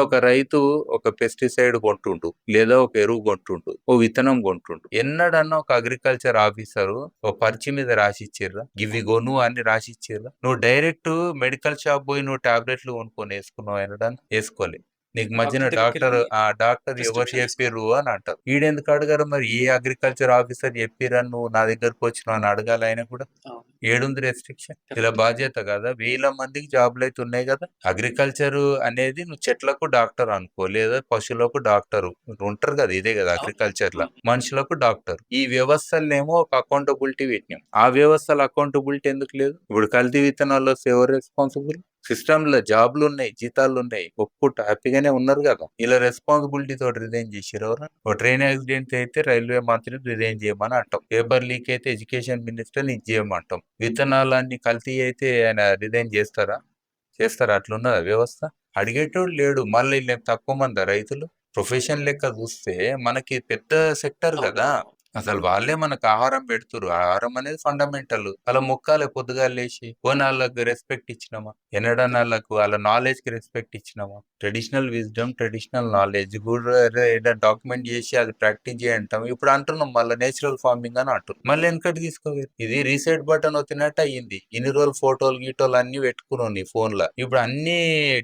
ఒక రైతు ఒక పెస్టిసైడ్ కొంటుండు, లేదా ఒక ఎరువు కొంటుండు, ఓ విత్తనం కొంటుండు. ఎన్నడన్నా ఒక అగ్రికల్చర్ ఆఫీసరు ఓ పర్చి మీద రాసిచ్చిర్రా? ఇవి కొను అని రాసిచ్చిర్రా? నువ్వు డైరెక్ట్ మెడికల్ షాప్ పోయి నువ్వు టాబ్లెట్లు కొనుక్కొని వేసుకున్నావు ఎన్నడన్నా? వేసుకోలే. నీకు మధ్యన డాక్టర్ దగ్గరికెళ్ళి డాక్టర్ ఎవరు ప్రిస్క్రిప్షన్ తీసుకోవాలి. చెప్పిర్రు అని అంటారు. ఈడెందుకు అడగరు మరి? ఏ అగ్రికల్చర్ ఆఫీసర్ చెప్పిరని నువ్వు నా దగ్గరకు వచ్చినావు అని అడగాలి ఆయన కూడా. అవును. ఏడుంది రెస్ట్రిక్షన్? ఇలా కరెక్ట్. బాధ్యత కదా, వేల మందికి జాబ్లు అయితే ఉన్నాయి కదా. అగ్రికల్చర్ అనేది నువ్వు చెట్లకు డాక్టర్ అనుకో, లేదా పశువులకు డాక్టర్ ఉంటారు కదా, ఇదే కదా అవును. అగ్రికల్చర్ లా. హ్మ్. మనుషులకు డాక్టర్. ఈ వ్యవస్థలనేమో ఒక అకౌంటబిలిటీ పెట్టినాం. ఆ వ్యవస్థల అకౌంటబిలిటీ ఎందుకు లేదు? ఇప్పుడు కల్తీ విత్తనాల్లో వస్తే ఎవరు రెస్పాన్సిబుల్? సిస్టమ్ లో జాబ్లు ఉన్నాయి, జీతాలు ఉన్నాయి, ఒప్పుకుంటా హ్యాపీగానే ఉన్నారు కదా. ఇలా రెస్పాన్సిబిలిటీ తోటి రిజైన్ చేసిరు ఎవరు? ఓ ట్రైన్ యాక్సిడెంట్ అయితే రైల్వే మంత్రిని రిజైన్ చేయమని అంటాం. పేపర్ లీక్ అయితే ఎడ్యుకేషన్ మినిస్టర్ ఇది చేయమంటాం. విత్తనాలన్నీ కల్తీ అయితే ఆయన రిజైన్ చేస్తారా? చేస్తారా? అట్లున్నదా వ్యవస్థ? అడిగేటోడు లేడు. మళ్ళీ వీళ్ళేం తక్కువ మందా రైతులు? ప్రొఫెషన్ లెక్క చూస్తే మనకి పెద్ద సెక్టర్ కదా. అవునవును. అసలు వాళ్ళే మనకు ఆహారం పెడుతురు. ఆహారం అనేది ఫండమెంటల్. అలా మొక్కాలే పొద్దుగాల లేచి. పోనీ వాళ్ళకి రెస్పెక్ట్ ఇచ్చినామా? ఎన్నడన్నా వాళ్ళకు వాళ్ళ నాలెడ్జ్ కి రెస్పెక్ట్ ఇచ్చినామా? ట్రెడిషనల్ విజ్డమ్, ట్రెడిషనల్ నాలెడ్జ్ కూడా డాక్యుమెంట్ చేసి అది ప్రాక్టీస్ చేయంటాం. ఇప్పుడు అంటున్నాం మళ్ళీ నేచురల్ ఫార్మింగ్ అని అంటున్నాం. మళ్ళీ వెనకటి తీసుకోవేరు. ఇది రీసెట్ బటన్ వచ్చినట్టు అయ్యింది. ఇన్ని రోజులు ఫోటోలు గీటోలు అన్ని పెట్టుకున్నావు నీ ఫోన్ లో. ఇప్పుడు అన్ని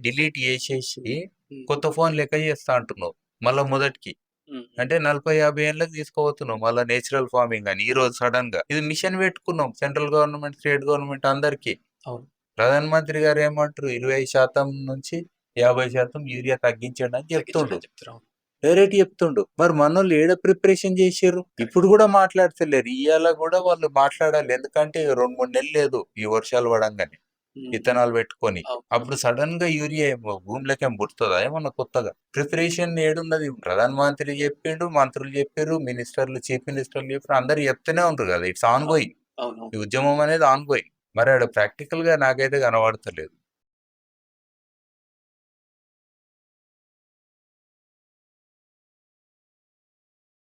డిలీట్ చేసేసి హ్మ్. కొత్త ఫోన్ లెక్క చేస్తా అంటున్నావు మళ్ళా మొదటికి. హ్మ్. అంటే 40-50 ఏళ్ళకి తీసుకోబోతున్నాం మళ్ళీ నేచురల్ ఫార్మింగ్ అని. ఈ రోజు సడన్ గా ఇది మిషన్ పెట్టుకున్నాం, సెంట్రల్ గవర్నమెంట్, స్టేట్ గవర్నమెంట్ అందరికి. అవును. ప్రధానమంత్రి గారు ఏమంటారు? 20% నుంచి 50% యూరియా తగ్గించండి అని తగ్గించండి చెప్తుండు. అని చెప్తారు. అవును. డైరెక్ట్ చెప్తుండు. మరి మనోళ్ళు ఏడ ప్రిపరేషన్ చేసిర్రు? ఇప్పుడు కూడా మాట్లాడతలేరు. ఇయ్యాల కూడా వాళ్ళు మాట్లాడాలి. ఎందుకంటే 2-3 నెలలు లేదు ఈ వర్షాలు పడంగానే హ్మ్. విత్తనాలు పెట్టుకొని. అవును. అప్పుడు సడన్ గా యూరియా భూమిలోకి పుడుతుందా ఏమన్నా కొత్తగా? ప్రిపరేషన్ ఏడున్నది? ప్రధానమంత్రి చెప్పిండు, మంత్రులు చెప్పారు, మినిస్టర్లు, చీఫ్ మినిస్టర్లు చెప్పారు, అందరు చెప్తూనే ఉంటారు కదా. ఇట్స్ ఆన్ అవును. గోయింగ్. అవునవును. ఈ ఉద్యమం అనేది ఆన్ గోయింగ్. మరి ఆడ ప్రాక్టికల్ గా నాకైతే కనబడతలేదు.